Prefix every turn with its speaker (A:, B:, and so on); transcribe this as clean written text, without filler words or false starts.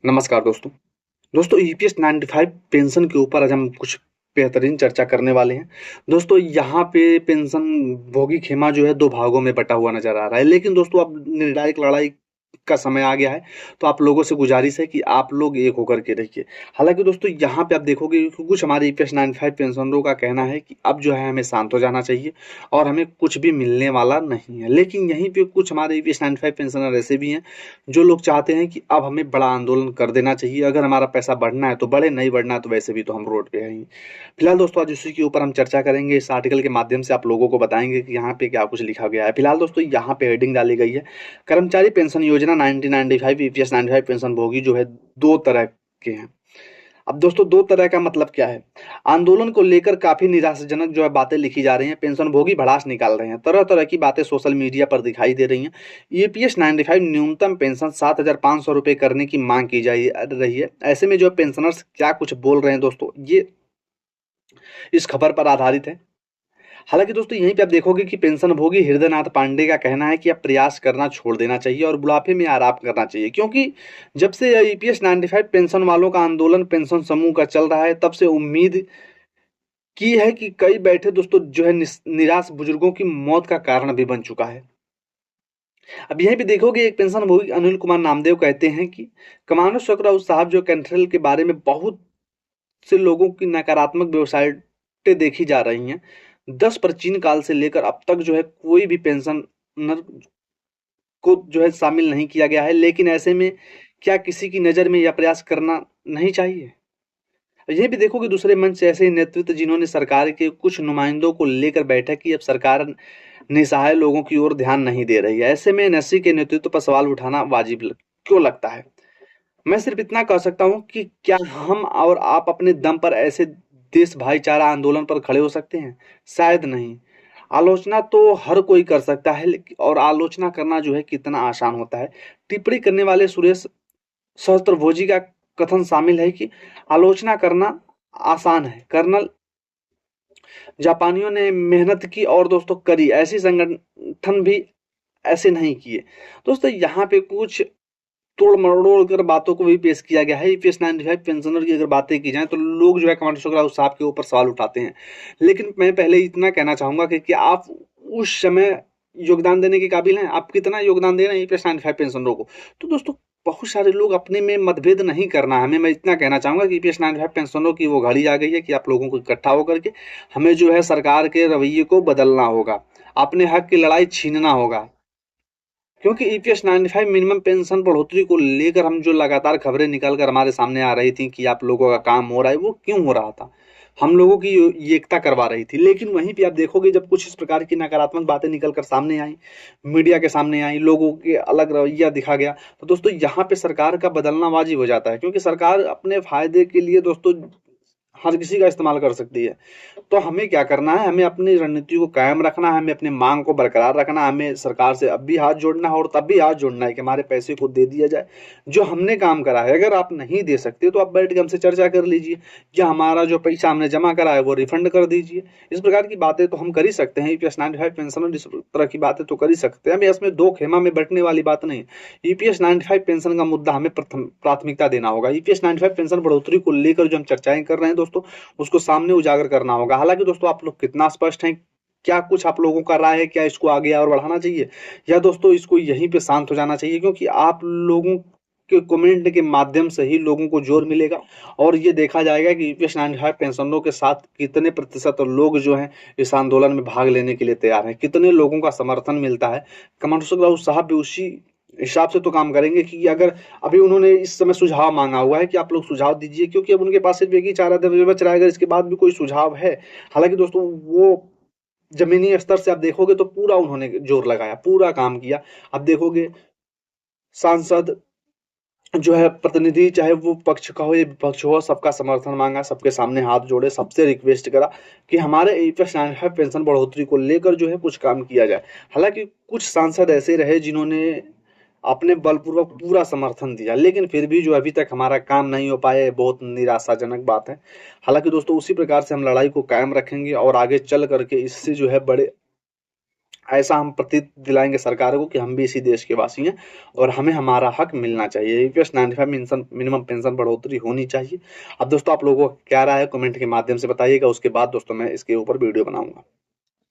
A: नमस्कार दोस्तों। दोस्तों ईपीएस 95 पेंशन के ऊपर आज हम कुछ बेहतरीन चर्चा करने वाले हैं। दोस्तों यहाँ पे पेंशन भोगी खेमा जो है 2 भागों में बँटा हुआ नज़र आ रहा है। लेकिन दोस्तों अब निर्णायक लड़ाई का समय आ गया है, तो आप लोगों से गुज़ारिश है कि आप लोग एक होकर के रहिए। हालाँकि दोस्तों यहाँ पे आप देखोगे कि कुछ हमारे ईपीएस 95 पेंशनरों का कहना है कि अब जो है हमें शांत हो जाना चाहिए और हमें कुछ भी मिलने वाला नहीं है। लेकिन यहीं पे कुछ हमारे ईपीएस 95 पेंशनर ऐसे भी हैं जो लोग चाहते हैं कि अब हमें बड़ा आंदोलन कर देना चाहिए। अगर हमारा पैसा बढ़ना है तो बढ़े, नहीं बढ़ना है तो वैसे भी तो हम रोड पे हैं ही। फिलहाल दोस्तों आज इसी के ऊपर हम चर्चा करेंगे। इस आर्टिकल के माध्यम से आप लोगों को बताएंगे कि यहाँ पे क्या कुछ लिखा गया है। फिलहाल दोस्तों यहाँ पे हेडिंग डाली गई है, कर्मचारी पेंशन योजना 1995 ईपीएस 95 पेंशन भोगी जो है 2 तरह के हैं। अब दोस्तों 2 तरह का मतलब क्या है? आंदोलन को लेकर काफ़ी निराशाजनक जो है बातें लिखी जा रही हैं, पेंशनभोगी भड़ास निकाल रहे हैं, तरह-तरह की बातें सोशल मीडिया पर दिखाई दे रही हैं। ईपीएस 95 न्यूनतम पेंशन 7,500 रुपए करने की मांग की जा रही है। ऐसे में जो पेंशनर्स क्या कुछ बोल रहे हैं दोस्तों, ये इस खबर पर आधारित है। हालांकि दोस्तों यहीं पे आप देखोगे कि पेंशनभोगी हृदयनाथ पांडे का कहना है कि अब प्रयास करना छोड़ देना चाहिए और बुढ़ापे में आराम करना चाहिए, क्योंकि जब से ईपीएस 95 पेंशन वालों का आंदोलन पेंशन समूह का चल रहा है, तब से उम्मीद की है कि कई बैठे दोस्तों जो है निराश बुजुर्गों की मौत का कारण भी बन चुका है। अब यहीं पे देखोगे एक पेंशनभोगी अनिल कुमार नामदेव कहते हैं कि कमांडो चक्र साहब जो कैंट्रल के बारे में बहुत से लोगों की नकारात्मक वेबसाइटें देखी जा रही हैं। 10 प्राचीन काल से लेकर अब तक जो है कोई भी पेंशनर को जो है शामिल नहीं किया गया है। लेकिन ऐसे में क्या किसी की नज़र में यह प्रयास करना नहीं चाहिए? ये भी देखो कि दूसरे मंच से ऐसे नेतृत्व जिन्होंने सरकार के कुछ नुमाइंदों को लेकर बैठक की, अब सरकार निसहाय लोगों की ओर ध्यान नहीं दे रही है। ऐसे में एनएससी के नेतृत्व पर सवाल उठाना वाजिब क्यों लगता है? मैं सिर्फ इतना कह सकता हूँ कि क्या हम और आप अपने दम पर ऐसे देश भाईचारा आंदोलन पर खड़े हो सकते हैं? शायद नहीं। आलोचना तो हर कोई कर सकता है, और आलोचना करना जो है कितना आसान होता है। टिप्पणी करने वाले सुरेश सहस्त्रभोजी का कथन शामिल है कि आलोचना करना आसान है, कर्नल जापानियों ने मेहनत की और दोस्तों करी, ऐसी संगठन भी ऐसे नहीं किए। दोस्तों यहाँ पे कुछ तोड़ मरोड़ कर बातों को भी पेश किया गया है। ईपीएस 95 पेंशनर की अगर बातें की जाए तो लोग जो है कमांडो सुखराव साहब के ऊपर सवाल उठाते हैं। लेकिन मैं पहले इतना कहना चाहूंगा कि आप उस समय योगदान देने के काबिल हैं? आप कितना योगदान दे रहे हैं ईपीएस 95 पेंशनरों को? तो दोस्तों बहुत सारे लोग अपने में मतभेद नहीं करना हमें। मैं इतना कहना चाहूंगा कि ईपीएस 95 पेंशनरों की वो घड़ी आ गई है कि आप लोगों को इकट्ठा होकर के हमें जो है सरकार के रवैये को बदलना होगा, अपने हक की लड़ाई छीनना होगा। क्योंकि ईपीएस 95 मिनिमम पेंशन बढ़ोतरी को लेकर हम जो लगातार खबरें निकल कर हमारे सामने आ रही थी कि आप लोगों का काम हो रहा है, वो क्यों हो रहा था? हम लोगों की एकता करवा रही थी। लेकिन वहीं पे आप देखोगे जब कुछ इस प्रकार की नकारात्मक बातें निकल कर सामने आई, मीडिया के सामने आई, लोगों के अलग रवैया दिखा गया, तो दोस्तों यहाँ पे सरकार का बदलना वाजिब हो जाता है, क्योंकि सरकार अपने फायदे के लिए दोस्तों हर किसी का इस्तेमाल कर सकती है। तो हमें क्या करना है? हमें अपनी रणनीति को कायम रखना है, हमें अपनी मांग को बरकरार रखना है, हमें सरकार से अब भी हाथ जोड़ना है और तब भी हाथ जोड़ना है कि हमारे पैसे को दे दिया जाए जो हमने काम करा है। अगर आप नहीं दे सकते तो आप बैठ के हमसे चर्चा कर लीजिए, या हमारा जो पैसा हमने जमा करा है वो रिफंड कर दीजिए। इस प्रकार की बातें तो हम कर ही सकते हैं। ईपीएस 95 पेंशनर इस तरह की बातें तो कर ही सकते हैं। हमें इसमें दो खेमा में बैठने वाली बात नहीं है। ईपीएस 95 पेंशन का मुद्दा हमें प्राथमिकता देना होगा। ईपीएस 95 पेंशन बढ़ोतरी को लेकर जो हम चर्चाएं कर रहे हैं दोस्तों, उसको सामने उजागर करना होगा। हालांकि दोस्तों आप लोग कितना स्पष्ट हैं? क्या कुछ आप लोगों का राय है? क्या इसको आगे और बढ़ाना चाहिए, या दोस्तों इसको यहीं पे शांत हो जाना चाहिए? क्योंकि आप लोगों के कमेंट के माध्यम से ही लोगों को जोर मिलेगा और ये देखा जाएगा कि ईपीएस 95 पेंशनरों के साथ कितने प्रतिशत लोग जो हैं इस आंदोलन में भाग लेने के लिए तैयार हैं, कितने लोगों का समर्थन मिलता है। कमांडो राउत साहब भी उसी हिसाब से तो काम करेंगे कि अगर अभी उन्होंने इस समय सुझाव मांगा हुआ है कि आप लोग सुझाव दीजिए, क्योंकि अब उनके पास सिर्फ एक ही चारा बच रहा है, अगर इसके बाद भी कोई सुझाव है। हालांकि दोस्तों वो जमीनी स्तर से आप देखोगे तो पूरा उन्होंने जोर लगाया, पूरा काम किया। अब देखोगे सांसद जो है प्रतिनिधि, चाहे वो पक्ष का हो या विपक्ष हो, सबका समर्थन मांगा, सबके सामने हाथ जोड़े, सबसे रिक्वेस्ट करा कि हमारे ईपीएस 95 पेंशन बढ़ोतरी को लेकर जो है कुछ काम किया जाए। हालांकि कुछ सांसद ऐसे रहे जिन्होंने अपने बलपूर्वक पूरा समर्थन दिया, लेकिन फिर भी जो अभी तक हमारा काम नहीं हो पाया, बहुत निराशाजनक बात है। हालांकि दोस्तों उसी प्रकार से हम लड़ाई को कायम रखेंगे और आगे चल करके इससे जो है बड़े ऐसा हम प्रतीत दिलाएंगे सरकार को कि हम भी इसी देश के वासी हैं और हमें हमारा हक मिलना चाहिए। ईपीएस 95 मिनिमम पेंशन बढ़ोतरी होनी चाहिए। अब दोस्तों आप लोगों को क्या राय है कमेंट के माध्यम से बताइएगा, उसके बाद दोस्तों मैं इसके ऊपर वीडियो बनाऊंगा।